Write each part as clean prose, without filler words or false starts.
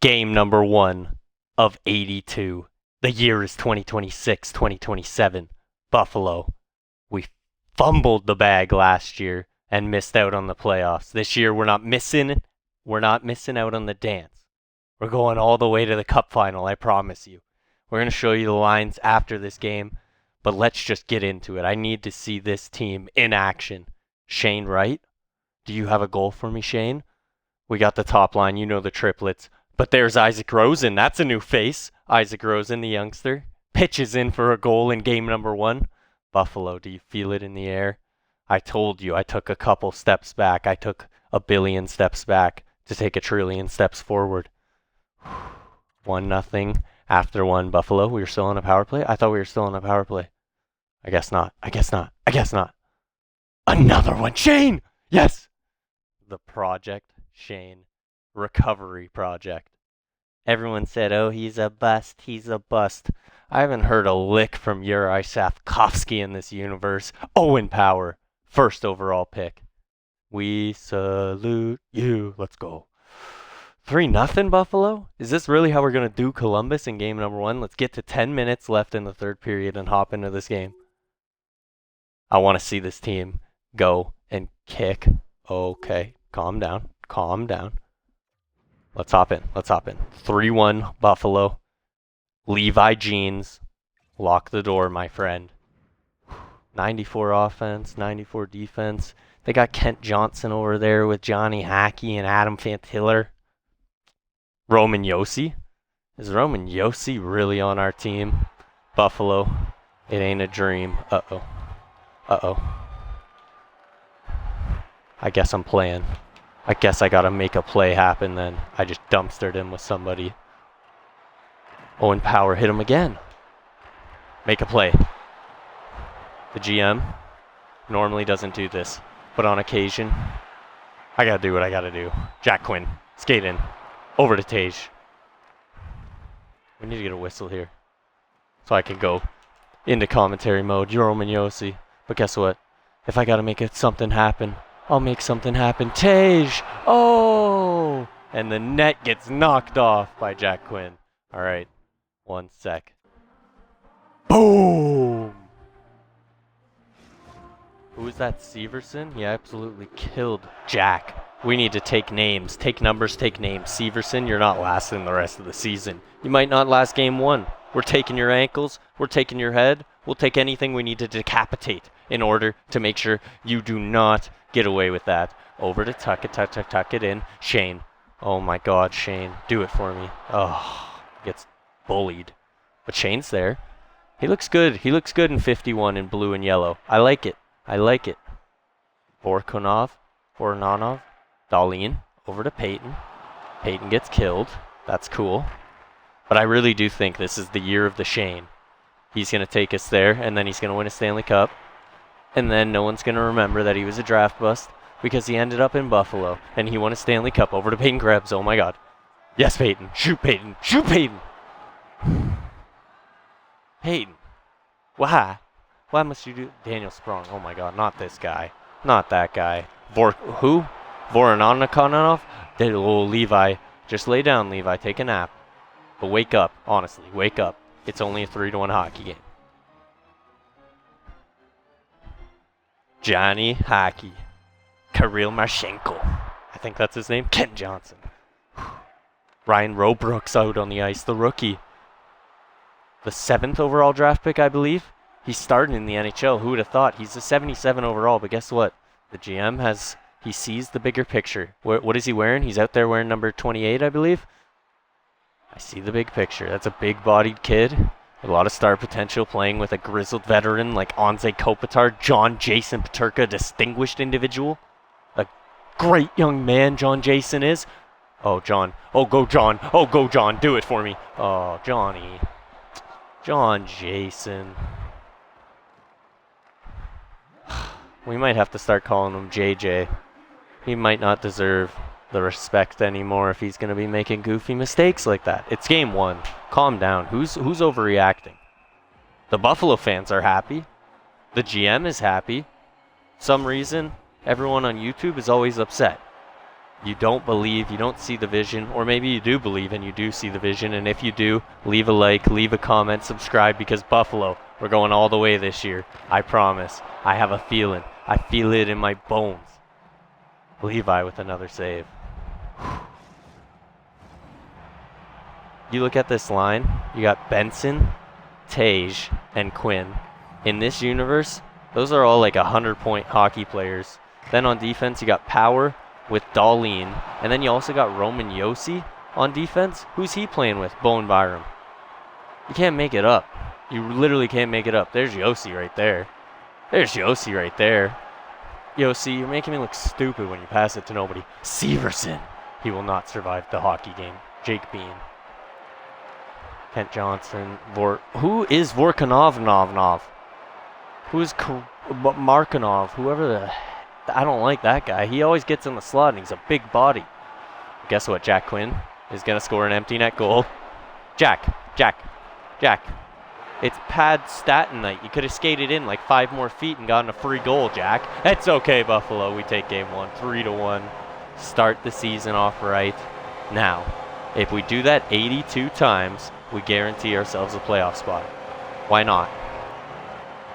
Game number 1 of 82. The year is 2026, 2027. Buffalo. We fumbled the bag last year and missed out on the playoffs. This year we're not missing out on the dance. We're going all the way to the cup final, I promise you. We're going to show you the lines after this game, but let's just get into it. I need to see this team in action. Shane Wright, do you have a goal for me, Shane? We got the top line, you know the triplets. But there's Isaac Rosen. That's a new face. Isaac Rosen, the youngster, pitches in for a goal in game number 1. Buffalo, do you feel it in the air? I told you I took a couple steps back. I took a billion steps back to take a trillion steps forward. 1-0 after 1. Buffalo, we were still on a power play? I thought we were still on a power play. I guess not. Another one. Shane! Yes! The Project Shane recovery project. Everyone said, oh, he's a bust. I haven't heard a lick from Yuri Safkovsky in this universe. Owen Power, first overall pick. We salute you. Let's go. 3-0 Buffalo? Is this really how we're going to do Columbus in game number 1? Let's get to 10 minutes left in the third period and hop into this game. I want to see this team go and kick. Okay, calm down. Let's hop in. 3-1 Buffalo. Levi Jeans. Lock the door, my friend. 94 offense, 94 defense. They got Kent Johnson over there with Johnny Hackey and Adam Fantiller. Roman Josi. Is Roman Josi really on our team? Buffalo. It ain't a dream. Uh-oh. I guess I'm playing. I guess I gotta make a play happen then. I just dumpstered him with somebody. Owen Power hit him again. Make a play. The GM normally doesn't do this, but on occasion, I gotta do what I gotta do. Jack Quinn, skate in. Over to Tage. We need to get a whistle here so I can go into commentary mode. You're Roman Josi. But guess what? If I gotta make something happen, I'll make something happen. Tage! Oh! And the net gets knocked off by Jack Quinn. All right. 1 sec. Boom! Who is that, Severson? He absolutely killed Jack. We need to take names. Take numbers, take names. Severson, you're not lasting the rest of the season. You might not last game 1. We're taking your ankles. We're taking your head. We'll take anything we need to decapitate in order to make sure you do not get away with that. Over to tuck it in. Shane. Oh my God, Shane. Do it for me. Oh, gets bullied. But Shane's there. He looks good. He looks good in 51 in blue and yellow. I like it. Vornonov. Darlene. Over to Peyton. Peyton gets killed. That's cool. But I really do think this is the year of the Shane. He's going to take us there, and then he's going to win a Stanley Cup. And then no one's going to remember that he was a draft bust because he ended up in Buffalo, and he won a Stanley Cup. Over to Peyton Krebs. Oh, my God. Yes, Peyton. Shoot, Peyton. Shoot, Peyton. Peyton. Why? Why must you do Daniel Sprong? Oh, my God. Not this guy. Not that guy. Who? Vornonov? Oh, Levi. Just lay down, Levi. Take a nap. But wake up. Honestly, wake up. It's only a 3-1 hockey game. Johnny Hockey. Kirill Marchenko. I think that's his name. Kent Johnson. Ryan Robrooks out on the ice, the rookie. The 7th overall draft pick, I believe. He started in the NHL. Who would have thought? He's a 77 overall, but guess what? The GM he sees the bigger picture. What is he wearing? He's out there wearing number 28, I believe. I see the big picture. That's a big-bodied kid with a lot of star potential, playing with a grizzled veteran like Anze Kopitar. John Jason Peterka, distinguished individual. A great young man John Jason is. Oh, John. Oh, go, John. Oh, go, John. Do it for me. Oh, Johnny. John Jason. We might have to start calling him JJ. He might not deserve the respect anymore if he's going to be making goofy mistakes like that. It's game 1. Calm down. Who's overreacting? The Buffalo fans are happy. The GM is happy. Some reason, everyone on YouTube is always upset. You don't believe, you don't see the vision, or maybe you do believe and you do see the vision, and if you do, leave a like, leave a comment, subscribe, because Buffalo, we're going all the way this year. I promise. I have a feeling. I feel it in my bones. Levi with another save. You look at this line, you got Benson, Tage, and Quinn. In this universe, those are all like 100-point hockey players. Then on defense, you got Power with Darlene, and then you also got Roman Josi on defense. Who's he playing with? Bowen Byram. You can't make it up. You literally can't make it up. There's Josi right there. There's Josi right there. Josi, you're making me look stupid when you pass it to nobody. Severson. He will not survive the hockey game. Jake Bean. Kent Johnson. Who is Vorkanov? Who is Markanov? Whoever the... I don't like that guy. He always gets in the slot and he's a big body. Guess what? Jack Quinn is going to score an empty net goal. Jack. It's pad Staten night. You could have skated in like 5 more feet and gotten a free goal, Jack. It's okay, Buffalo. We take game 1, 3-1. Start the season off right. Now, if we do that 82 times, we guarantee ourselves a playoff spot. Why not?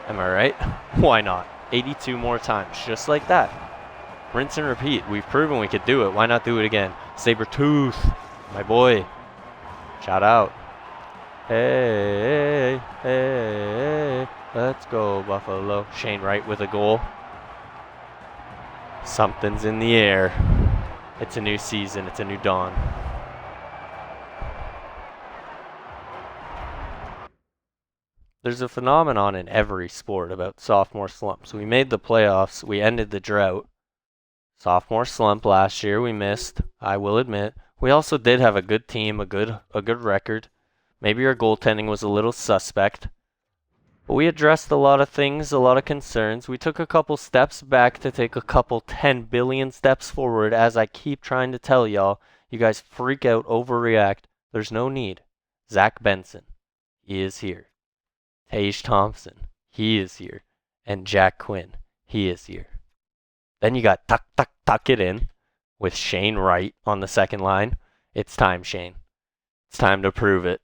Am I right? Why not? 82 more times, just like that. Rinse and repeat. We've proven we could do it. Why not do it again? Sabretooth, my boy. Shout out. Hey, let's go, Buffalo. Shane Wright with a goal. Something's in the air. It's a new season. It's a new dawn. There's a phenomenon in every sport about sophomore slumps. We made the playoffs. We ended the drought. Sophomore slump last year. We missed. I will admit. We also did have a good team, a good record. Maybe our goaltending was a little suspect. But we addressed a lot of things, a lot of concerns. We took a couple steps back to take a couple 10 billion steps forward. As I keep trying to tell y'all, you guys freak out, overreact. There's no need. Zach Benson, he is here. Tage Thompson, he is here. And Jack Quinn, he is here. Then you got tuck it in with Shane Wright on the second line. It's time, Shane. It's time to prove it.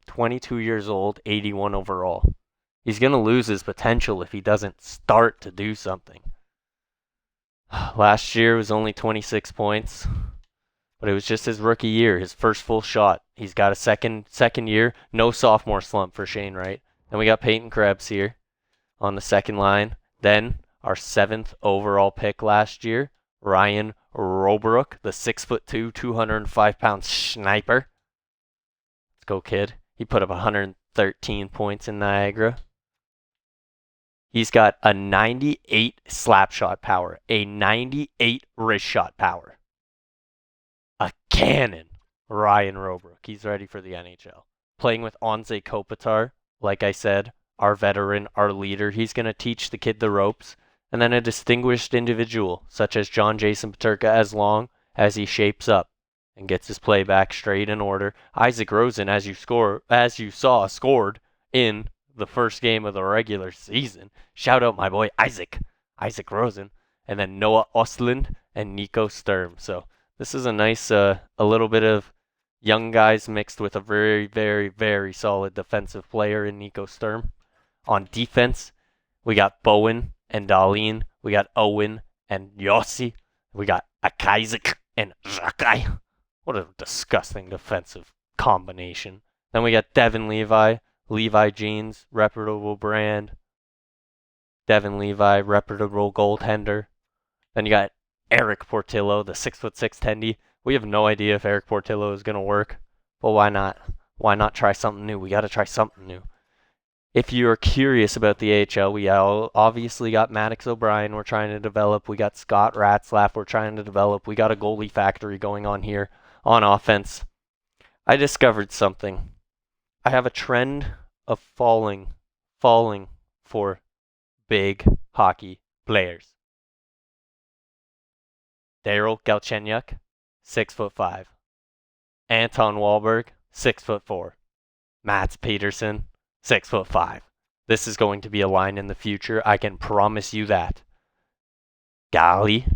22 years old, 81 overall. He's going to lose his potential if he doesn't start to do something. Last year was only 26 points, but it was just his rookie year, his first full shot. He's got a second year, no sophomore slump for Shane Wright. Then we got Peyton Krebs here on the second line. Then our 7th overall pick last year, Ryan Robrook, the 6'2", 205-pound sniper. Let's go, kid. He put up 113 points in Niagara. He's got a 98 slap shot power, a 98 wrist shot power. A cannon, Ryan Robrook. He's ready for the NHL. Playing with Anze Kopitar. Like I said, our veteran, our leader, he's going to teach the kid the ropes. And then a distinguished individual, such as John Jason Peterka, as long as he shapes up and gets his play back straight in order. Isaac Rosen, as you saw, scored in the first game of the regular season. Shout out my boy Isaac Rosen. And then Noah Ostlund and Nico Sturm. So this is a nice, a little bit of young guys mixed with a very, very, very solid defensive player in Nico Sturm. On defense, we got Bowen and Darlene. We got Owen and Josi. We got Akaizek and Zakai. What a disgusting defensive combination. Then we got Devin Levi Jeans, reputable brand. Devin Levi, reputable goaltender. Then you got Eric Portillo, the 6'6" tendy. We have no idea if Eric Portillo is going to work, but why not? Why not try something new? We got to try something new. If you're curious about the AHL, we obviously got Maddox O'Brien we're trying to develop. We got Scott Ratzlaff we're trying to develop. We got a goalie factory going on here on offense. I discovered something. I have a trend of falling for big hockey players. Daryl Galchenyuk, 6'5". Anton Wahlberg, 6'4". Mats Peterson, 6'5". This is going to be a line in the future. I can promise you that. Daryl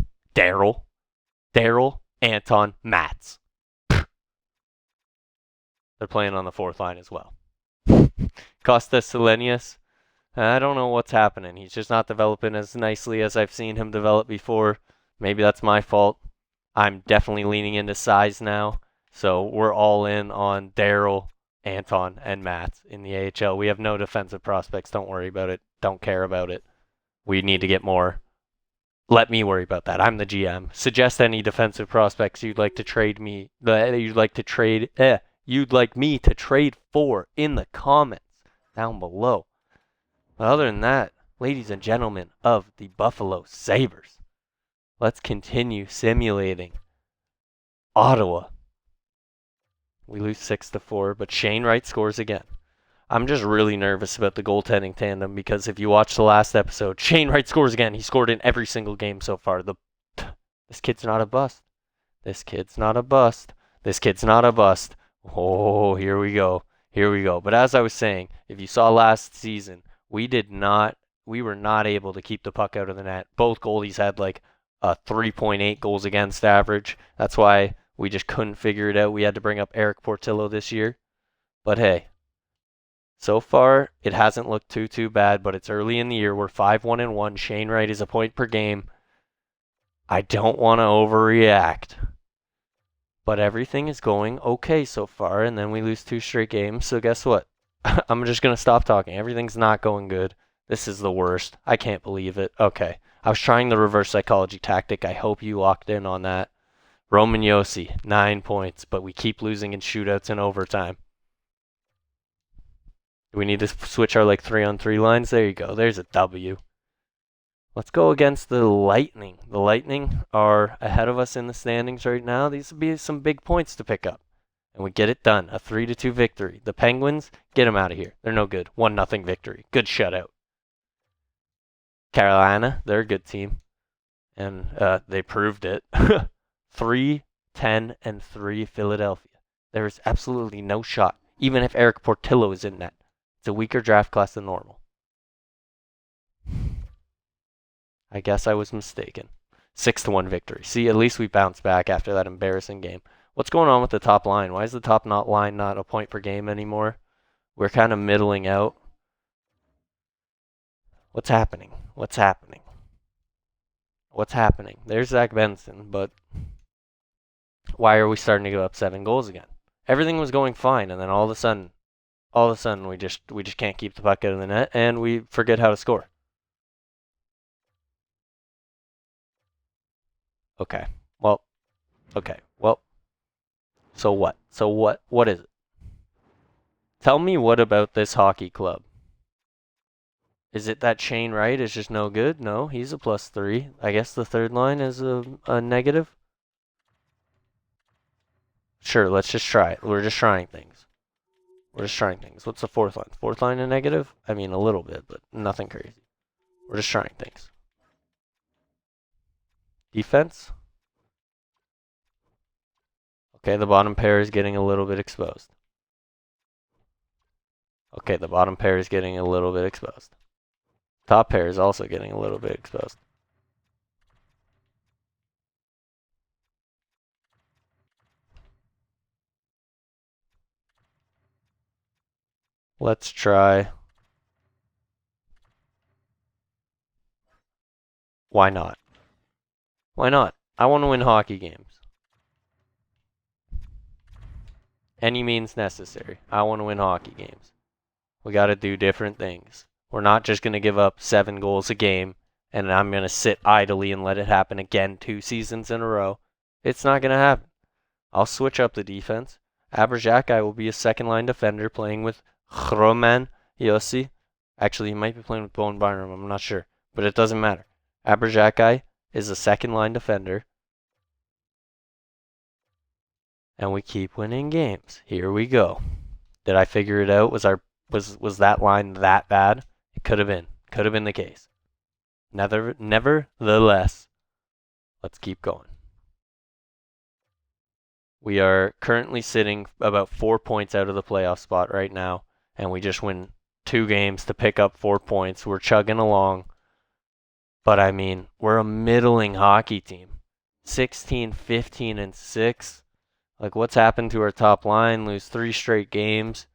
Anton, Mats. They're playing on the fourth line as well. Costas Selenius, I don't know what's happening. He's just not developing as nicely as I've seen him develop before. Maybe that's my fault. I'm definitely leaning into size now. So we're all in on Daryl, Anton, and Matt in the AHL. We have no defensive prospects. Don't worry about it. Don't care about it. We need to get more. Let me worry about that. I'm the GM. Suggest any defensive prospects you'd like to trade me. You'd like me to trade for in the comments down below. But other than that, ladies and gentlemen of the Buffalo Sabres, let's continue simulating Ottawa. We lose 6-4, but Shane Wright scores again. I'm just really nervous about the goaltending tandem because if you watch the last episode, Shane Wright scores again. He scored in every single game so far. This kid's not a bust. This kid's not a bust. This kid's not a bust. Oh, here we go. Here we go. But as I was saying, if you saw last season, we were not able to keep the puck out of the net. Both goalies had like a 3.8 goals against average. That's why we just couldn't figure it out. We had to bring up Eric Portillo this year. But hey, so far it hasn't looked too bad, but it's early in the year. We're 5-1-1. Shane Wright is a point per game. I don't want to overreact. But everything is going okay so far, and then we lose 2 straight games. So guess what? I'm just going to stop talking. Everything's not going good. This is the worst. I can't believe it. Okay. I was trying the reverse psychology tactic. I hope you locked in on that. Roman Josi, 9 points, but we keep losing in shootouts and overtime. Do we need to switch our 3-on-3 lines? There you go. There's a W. Let's go against the Lightning. The Lightning are ahead of us in the standings right now. These would be some big points to pick up. And we get it done. A 3-2 victory. The Penguins, get them out of here. They're no good. 1-0 victory. Good shutout. Carolina, they're a good team. And they proved it. 3-10-3 Philadelphia. There is absolutely no shot. Even if Eric Portillo is in net. It's a weaker draft class than normal. I guess I was mistaken. 6-1 victory. See, at least we bounced back after that embarrassing game. What's going on with the top line? Why is the top line not a point per game anymore? We're kind of middling out. What's happening? What's happening? What's happening? There's Zach Benson, but why are we starting to give up 7 goals again? Everything was going fine, and then all of a sudden we just can't keep the puck out of the net, and we forget how to score. Okay. Well. So what? What is it? Tell me what about this hockey club? Is it that Shane Wright is just no good? No, he's a +3. I guess the third line is a negative. Sure, let's just try it. We're just trying things. What's the fourth line? Fourth line a negative? I mean, a little bit, but nothing crazy. We're just trying things. Defense? Okay, the bottom pair is getting a little bit exposed. Top pair is also getting a little bit exposed. Let's try. Why not? Why not? I want to win hockey games. Any means necessary. I want to win hockey games. We got to do different things. We're not just going to give up 7 goals a game and I'm going to sit idly and let it happen again 2 seasons in a row. It's not going to happen. I'll switch up the defense. Aberjakai will be a second-line defender playing with Roman Josi. Actually, he might be playing with Bowen Byram. I'm not sure. But it doesn't matter. Aberjakai is a second-line defender. And we keep winning games. Here we go. Did I figure it out? Was that line that bad? It could have been. Could have been the case. Nevertheless, let's keep going. We are currently sitting about 4 points out of the playoff spot right now, and we just win 2 games to pick up 4 points. We're chugging along. But I mean, we're a middling hockey team. 16, 15, and 6. Like, what's happened to our top line? Lose 3 straight games.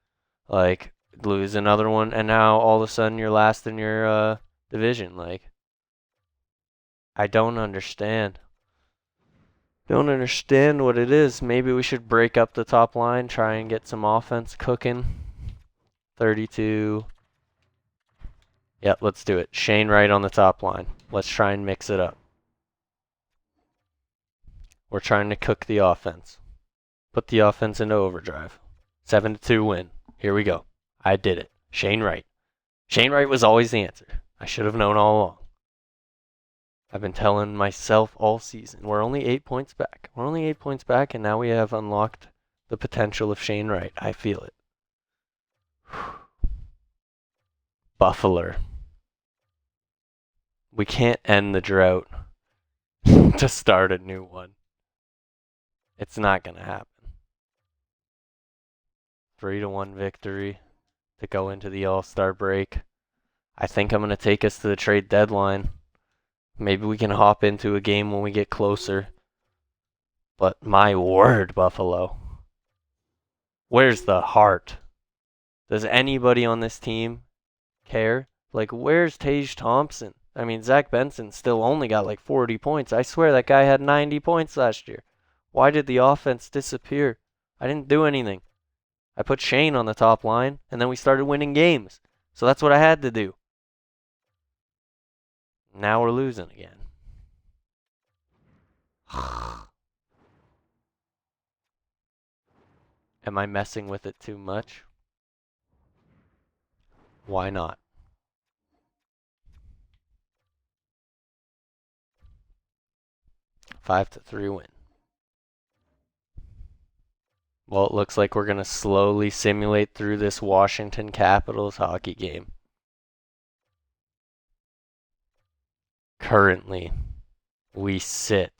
Like, lose another one, and now all of a sudden you're last in your division. Like, I don't understand. Don't understand what it is. Maybe we should break up the top line, try and get some offense cooking. 32. Yep, let's do it. Shane Wright on the top line. Let's try and mix it up. We're trying to cook the offense. Put the offense into overdrive. 7-2 win. Here we go. I did it. Shane Wright. Shane Wright was always the answer. I should have known all along. I've been telling myself all season, we're only 8 points back. We're only 8 points back, and now we have unlocked the potential of Shane Wright. I feel it. Buffalo. We can't end the drought to start a new one. It's not going to happen. 3-1 victory to go into the All-Star break. I think I'm going to take us to the trade deadline. Maybe we can hop into a game when we get closer. But my word, Buffalo. Where's the heart? Does anybody on this team care? Like, where's Tage Thompson? I mean, Zach Benson still only got like 40 points. I swear that guy had 90 points last year. Why did the offense disappear? I didn't do anything. I put Shane on the top line, and then we started winning games. So that's what I had to do. Now we're losing again. Am I messing with it too much? Why not? A 5-3 win. Well, it looks like we're going to slowly simulate through this Washington Capitals hockey game. Currently, we sit.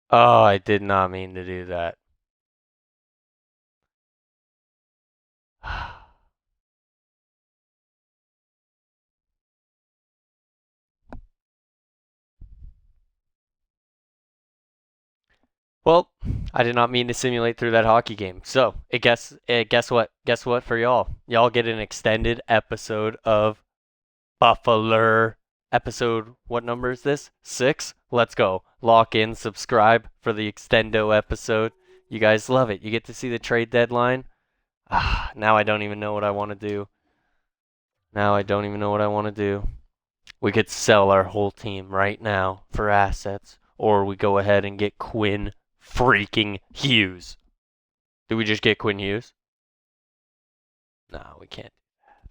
Oh, I did not mean to do that. Well, I did not mean to simulate through that hockey game. So, guess what? Guess what for y'all? Y'all get an extended episode of Buffalo. Episode, what number is this? 6? Let's go. Lock in, subscribe for the extendo episode. You guys love it. You get to see the trade deadline. Now I don't even know what I want to do. We could sell our whole team right now for assets, or we go ahead and get Quinn freaking Hughes. Do we just get Quinn Hughes? No, we can't.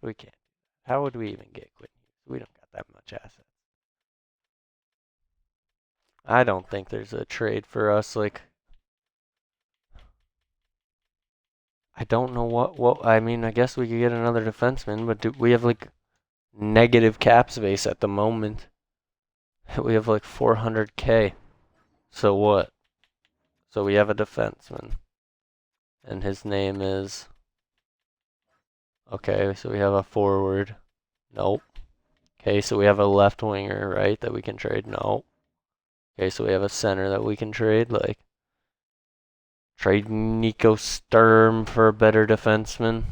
We can't. How would we even get Quinn Hughes? We don't got that much assets. I don't think there's a trade for us. Like, I don't know what. I mean, I guess we could get another defenseman, but we have like negative cap space at the moment. We have like 400K. So what? So we have a defenseman. And his name is... Okay, so we have a forward. Nope. Okay, so we have a left winger, right, that we can trade? No. Okay, so we have a center that we can trade, like... Trade Nico Sturm for a better defenseman.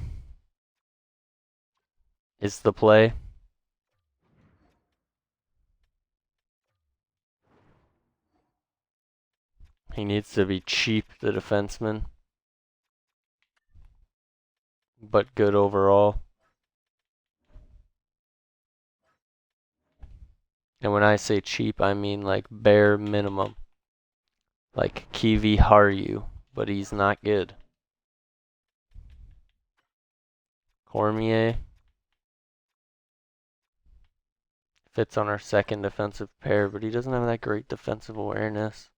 Is the play. He needs to be cheap, the defenseman. But good overall. And when I say cheap, I mean like bare minimum. Like Kiwi Haru, but he's not good. Cormier. Fits on our second defensive pair, but he doesn't have that great defensive awareness.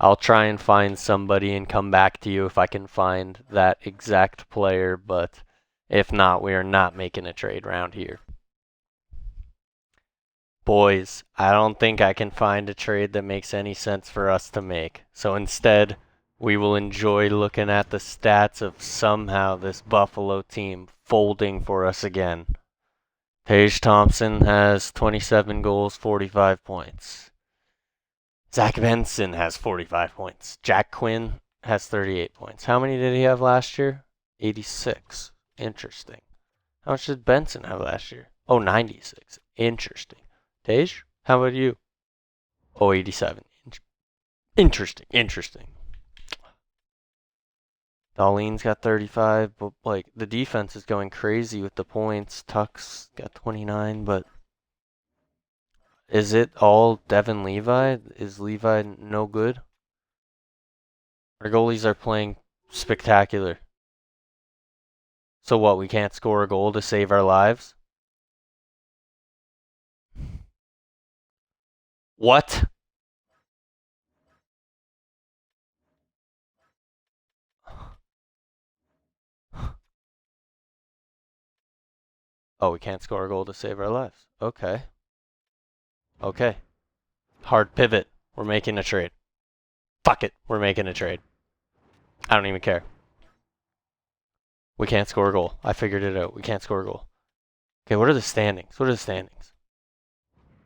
I'll try and find somebody and come back to you if I can find that exact player, but if not, we are not making a trade round here. Boys, I don't think I can find a trade that makes any sense for us to make. So instead, we will enjoy looking at the stats of somehow this Buffalo team folding for us again. Tage Thompson has 27 goals, 45 points. Zach Benson has 45 points. Jack Quinn has 38 points. How many did he have last year? 86. Interesting. How much did Benson have last year? Oh, 96. Interesting. Tage, how about you? Oh, 87. Interesting. Darlene's got 35, but like the defense is going crazy with the points. Tuck's got 29, but is it all Devin Levi? Is Levi no good? Our goalies are playing spectacular. So what, we can't score a goal to save our lives? What? Oh, we can't score a goal to save our lives. Okay. Okay. Hard pivot. We're making a trade. Fuck it. We're making a trade. I don't even care. We can't score a goal. I figured it out. We can't score a goal. Okay, what are the standings? What are the standings?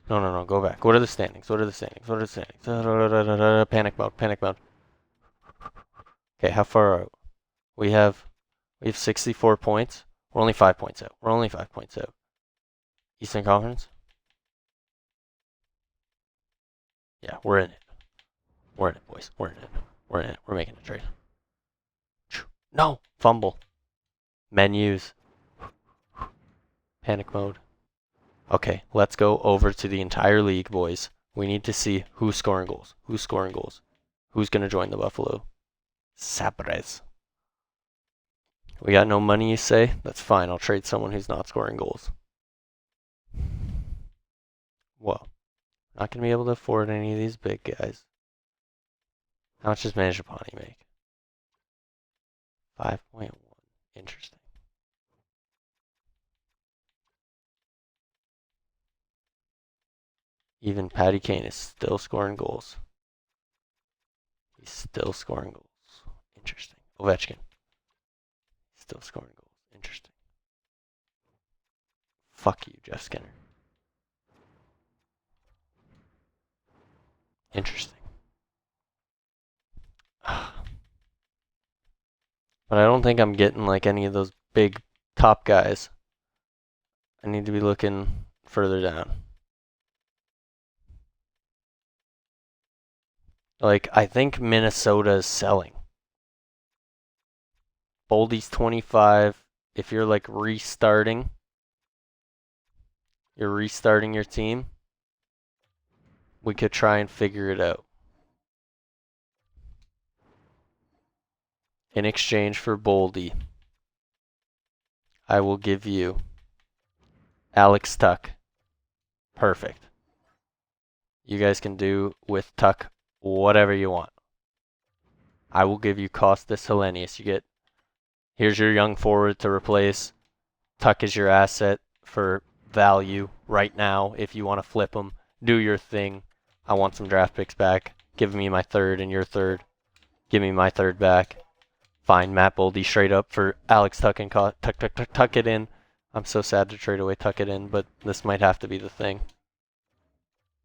No. Go back. What are the standings? What are the standings? What are the standings? Panic mode. Panic mode. Okay, how far are we? We have 64 points. We're only 5 points out. We're only 5 points out. Eastern Conference? Yeah, we're in it. We're in it, boys. We're in it. We're in it. We're making a trade. No! Fumble. Menus. Panic mode. Okay, let's go over to the entire league, boys. We need to see who's scoring goals. Who's scoring goals? Who's going to join the Buffalo Sabres? We got no money, you say? That's fine. I'll trade someone who's not scoring goals. Well, not going to be able to afford any of these big guys. How much does Manjapani make? 5.1. Interesting. Even Patty Kane is still scoring goals. He's still scoring goals. Interesting. Ovechkin. Still scoring goals. Interesting. Fuck you, Jeff Skinner. Interesting. But I don't think I'm getting like any of those big top guys. I need to be looking further down. Like, I think Minnesota is selling. Boldy's 25. If you're like restarting, you're restarting your team, we could try and figure it out. In exchange for Boldy, I will give you Alex Tuck. Perfect. You guys can do with Tuck whatever you want. I will give you Costas Hellenius. You get, here's your young forward to replace. Tuck is your asset for value right now. If you want to flip him, do your thing. I want some draft picks back. Give me my third and your third. Give me my third back. Fine, Matt Boldy straight up for Alex Tuck and tuck it in. I'm so sad to trade away Tuck it in, but this might have to be the thing.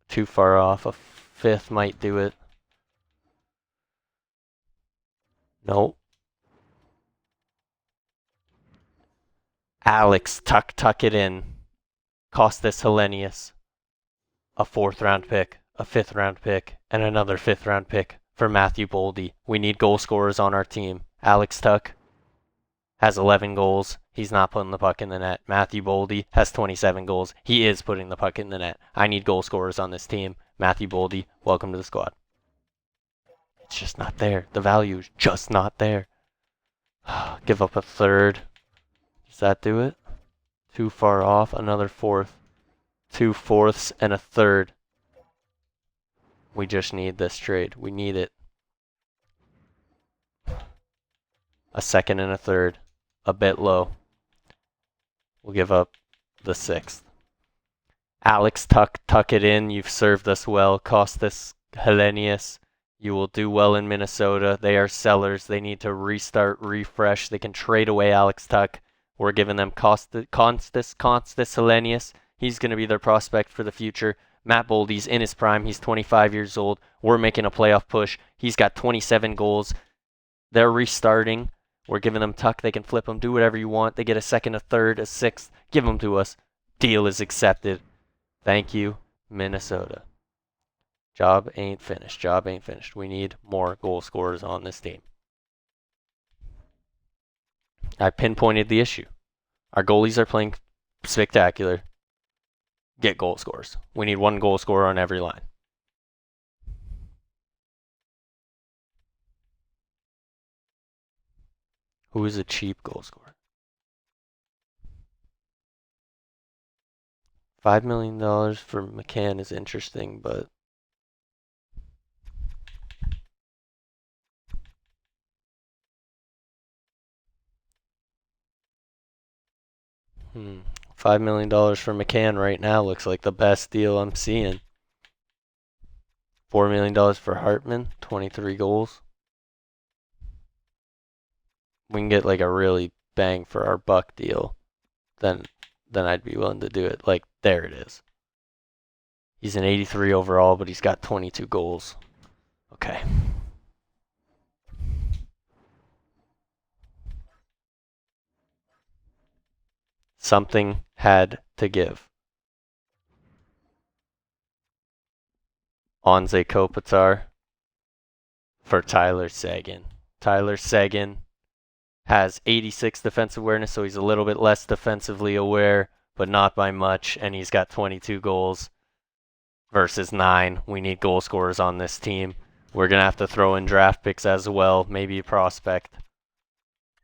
Too far off. A fifth might do it. Nope. Alex tuck it in. Costas Hellenius. A 4th round pick, a 5th round pick, and another 5th round pick for Matthew Boldy. We need goal scorers on our team. Alex Tuck has 11 goals. He's not putting the puck in the net. Matthew Boldy has 27 goals. He is putting the puck in the net. I need goal scorers on this team. Matthew Boldy, welcome to the squad. It's just not there. The value is just not there. Give up a third. Does that do it? Too far off. Another 4th. 2 4ths and a 3rd. We just need this trade. We need it. A 2nd and a 3rd. A bit low. We'll give up the 6th. Alex tuck it in. You've served us well. Costas Hellenius. You will do well in Minnesota. They are sellers. They need to restart, refresh. They can trade away Alex Tuck. We're giving them Constas Hellenius. He's going to be their prospect for the future. Matt Boldy's in his prime. He's 25 years old. We're making a playoff push. He's got 27 goals. They're restarting. We're giving them Tuck. They can flip them, do whatever you want. They get a second, a third, a sixth. Give them to us. Deal is accepted. Thank you, Minnesota. Job ain't finished. Job ain't finished. We need more goal scorers on this team. I pinpointed the issue. Our goalies are playing spectacular. Get goal scorers. We need one goal scorer on every line. Who is a cheap goal scorer? $5 million for McCann is interesting, but $5 million for McCann right now looks like the best deal I'm seeing. $4 million for Hartman, 23 goals. We can get like a really bang for our buck deal, then I'd be willing to do it. Like, there it is. He's an 83 overall, but he's got 22 goals. Okay. Something had to give. Anze Kopitar for Tyler Seguin. Tyler Seguin has 86 defensive awareness, so he's a little bit less defensively aware, but not by much, and he's got 22 goals versus 9. We need goal scorers on this team. We're going to have to throw in draft picks as well, maybe a prospect.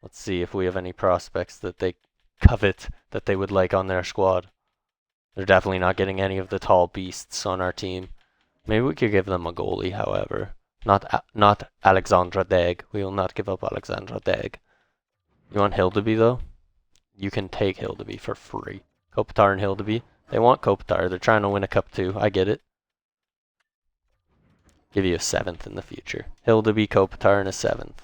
Let's see if we have any prospects that they covet that they would like on their squad. They're definitely not getting any of the tall beasts on our team. Maybe we could give them a goalie, however. Not Alexandra Degg. We will not give up Alexandra Degg. You want Hildeby, though? You can take Hildeby for free. Kopitar and Hildeby. They want Kopitar. They're trying to win a cup too. I get it. Give you a 7th in the future. Hildeby, Kopitar, and a 7th.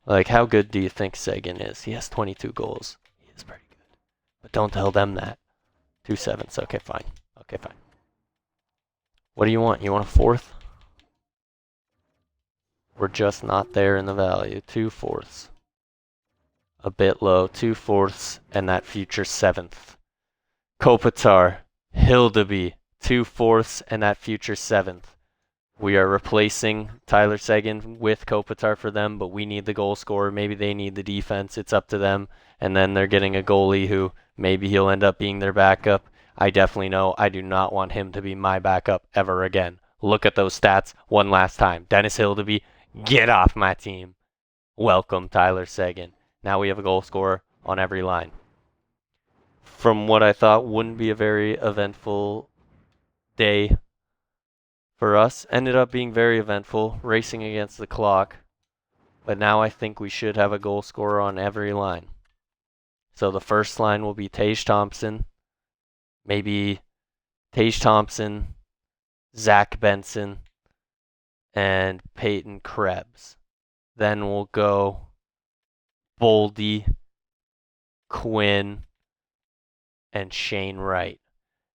Like, how good do you think Seguin is? He has 22 goals. He is pretty good. But don't tell them that. 2 7ths. Okay, fine. Okay, fine. What do you want? You want a 4th? We're just not there in the value. 2 4ths. A bit low. 2 4ths and that future 7th. Kopitar, Hildeby, 2 4ths and that future 7th. We are replacing Tyler Seguin with Kopitar for them, but we need the goal scorer. Maybe they need the defense. It's up to them. And then they're getting a goalie who maybe he'll end up being their backup. I definitely know I do not want him to be my backup ever again. Look at those stats one last time. Dennis Hildeby, get off my team. Welcome, Tyler Seguin. Now we have a goal scorer on every line. From what I thought wouldn't be a very eventful day for us, ended up being very eventful, racing against the clock. But now I think we should have a goal scorer on every line. So the first line will be Tage Thompson, maybe Tage Thompson, Zach Benson, and Peyton Krebs. Then we'll go Boldy, Quinn, and Shane Wright.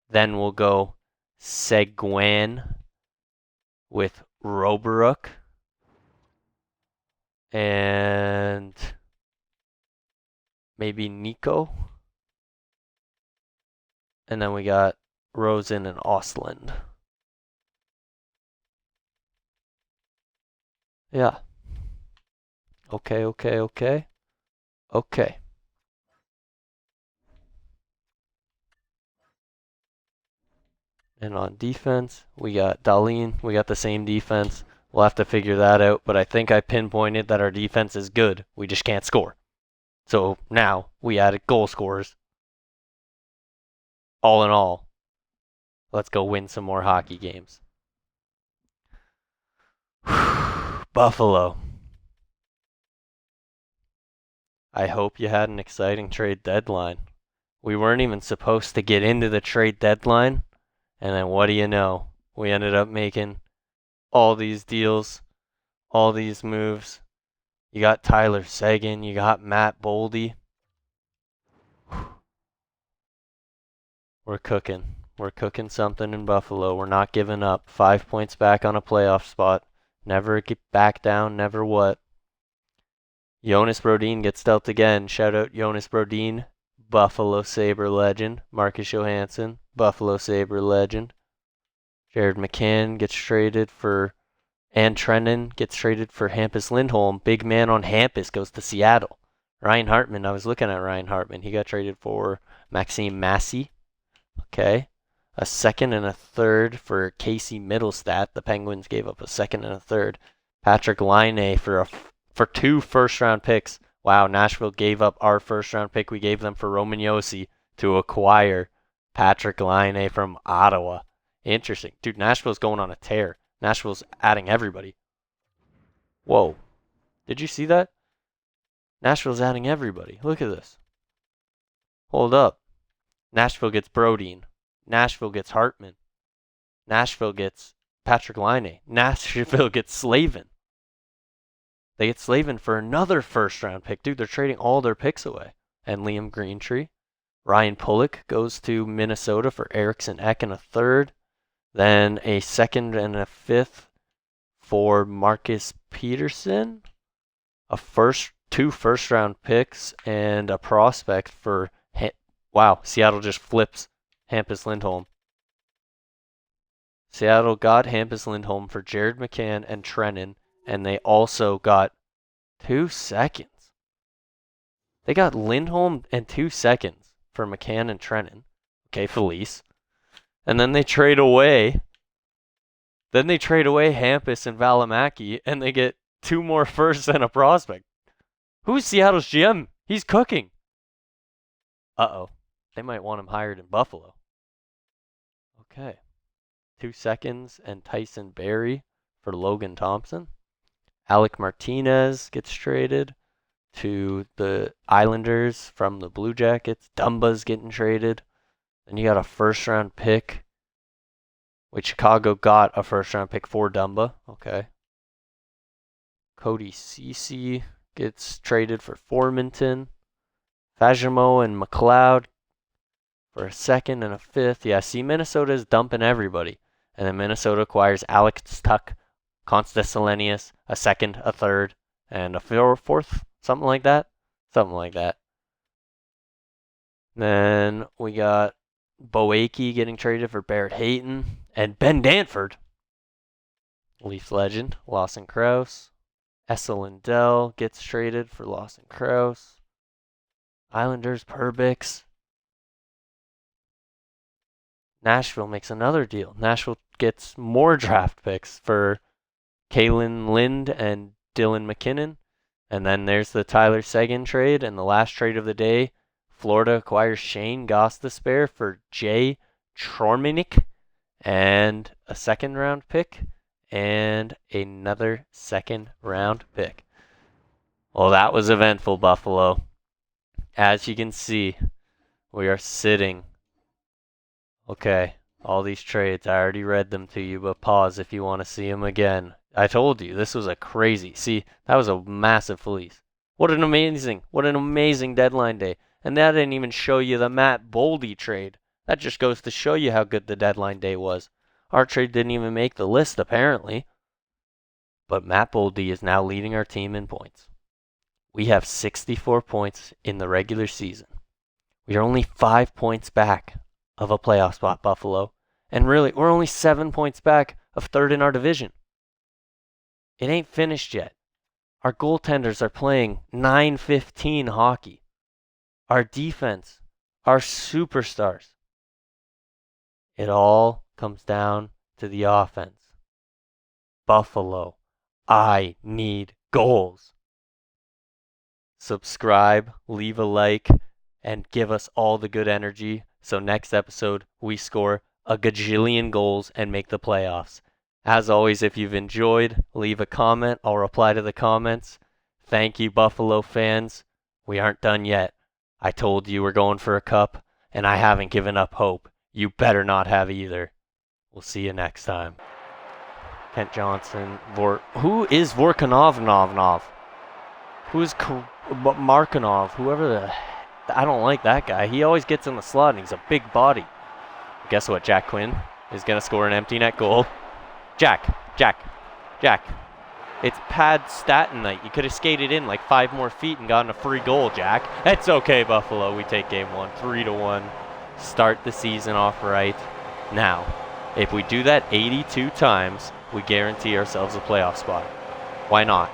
Then we'll go Seguin with Roberuk and maybe Nico. And then we got Rosen and Ostland. Yeah. Okay. And on defense, we got Darlene. We got the same defense. We'll have to figure that out, but I think I pinpointed that our defense is good. We just can't score. So now we added goal scorers. All in all, let's go win some more hockey games. Buffalo. I hope you had an exciting trade deadline. We weren't even supposed to get into the trade deadline. And then what do you know? We ended up making all these deals, all these moves. You got Tyler Seguin, you got Matt Boldy. We're cooking. We're cooking something in Buffalo. We're not giving up. 5 points back on a playoff spot. Never get back down, never what. Jonas Brodin gets dealt again. Shout out Jonas Brodin, Buffalo Sabre legend. Marcus Johansson, Buffalo Sabre legend. Jared McCann gets traded for, and Trennan gets traded for Hampus Lindholm. Big man on Hampus goes to Seattle. Ryan Hartman, I was looking at Ryan Hartman. He got traded for Maxime Massey. Okay. A second and a third for Casey Middlestat. The Penguins gave up a second and a third. Patrick Laine for 2 first-round picks. Wow, Nashville gave up our first-round pick. We gave them for Roman Josi to acquire Patrick Laine from Ottawa. Interesting. Dude, Nashville's going on a tear. Nashville's adding everybody. Whoa. Did you see that? Nashville's adding everybody. Look at this. Hold up. Nashville gets Brodin. Nashville gets Hartman. Nashville gets Patrick Laine. Nashville gets Slavin. They get Slavin for another first-round pick. Dude, they're trading all their picks away. And Liam Greentree. Ryan Pulock goes to Minnesota for Eriksson Ek and a third. Then a second and a fifth for Marcus Peterson. Two first-round picks and a prospect for... Wow, Seattle just flips Hampus Lindholm. Seattle got Hampus Lindholm for Jared McCann and Trennan, and they also got 2 seconds. They got Lindholm and 2 seconds for McCann and Trennan. Okay, Felice. And then they trade away. Hampus and Valimaki, and they get 2 more firsts and a prospect. Who's Seattle's GM? He's cooking. Uh-oh. They might want him hired in Buffalo. Okay. 2 seconds and Tyson Barrie for Logan Thompson. Alec Martinez gets traded to the Islanders from the Blue Jackets. Dumba's getting traded. Then you got a first-round pick, which Chicago got a first-round pick for Dumba. Okay. Cody Ceci gets traded for Formanton. Fajimo and McLeod for a second and a fifth. Yeah, see, Minnesota's dumping everybody. And then Minnesota acquires Alex Tuck, Constance Selenius, a second, a third, and a fourth. Something like that. Then we got Boake getting traded for Barrett Hayton. And Ben Danford, Leafs legend, Lawson Krause. Essa Lindell gets traded for Lawson Krause. Islanders, Perbix. Nashville makes another deal. Nashville gets more draft picks for Kalen Lind and Dylan McKinnon. And then there's the Tyler Seguin trade. And the last trade of the day, Florida acquires Shane Gostisbehere for Jay Trorminick and a second-round pick and another second-round pick. Well, that was eventful, Buffalo. As you can see, we are sitting. Okay, all these trades, I already read them to you, but pause if you want to see them again. I told you, this was a crazy. See, that was a massive fleece. What an amazing deadline day. And that didn't even show you the Matt Boldy trade. That just goes to show you how good the deadline day was. Our trade didn't even make the list, apparently. But Matt Boldy is now leading our team in points. We have 64 points in the regular season. We are only 5 points back of a playoff spot, Buffalo. And really, we're only 7 points back of third in our division. It ain't finished yet. Our goaltenders are playing .915 hockey. Our defense, our superstars. It all comes down to the offense. Buffalo, I need goals. Subscribe, leave a like, and give us all the good energy so next episode we score a gajillion goals and make the playoffs. As always, if you've enjoyed, leave a comment. I'll reply to the comments. Thank you, Buffalo fans. We aren't done yet. I told you we're going for a cup, and I haven't given up hope. You better not have either. We'll see you next time. Kent Johnson. Who is Vorkanov? Who is Markinov? Whoever the... I don't like that guy. He always gets in the slot, and he's a big body. guess what? Jack Quinn is going to score an empty net goal. Jack. It's pad Staten night. You could have skated in like 5 more feet and gotten a free goal, Jack. It's okay, Buffalo. We take game 1, 3-1. Start the season off right. Now, if we do that 82 times, we guarantee ourselves a playoff spot. Why not?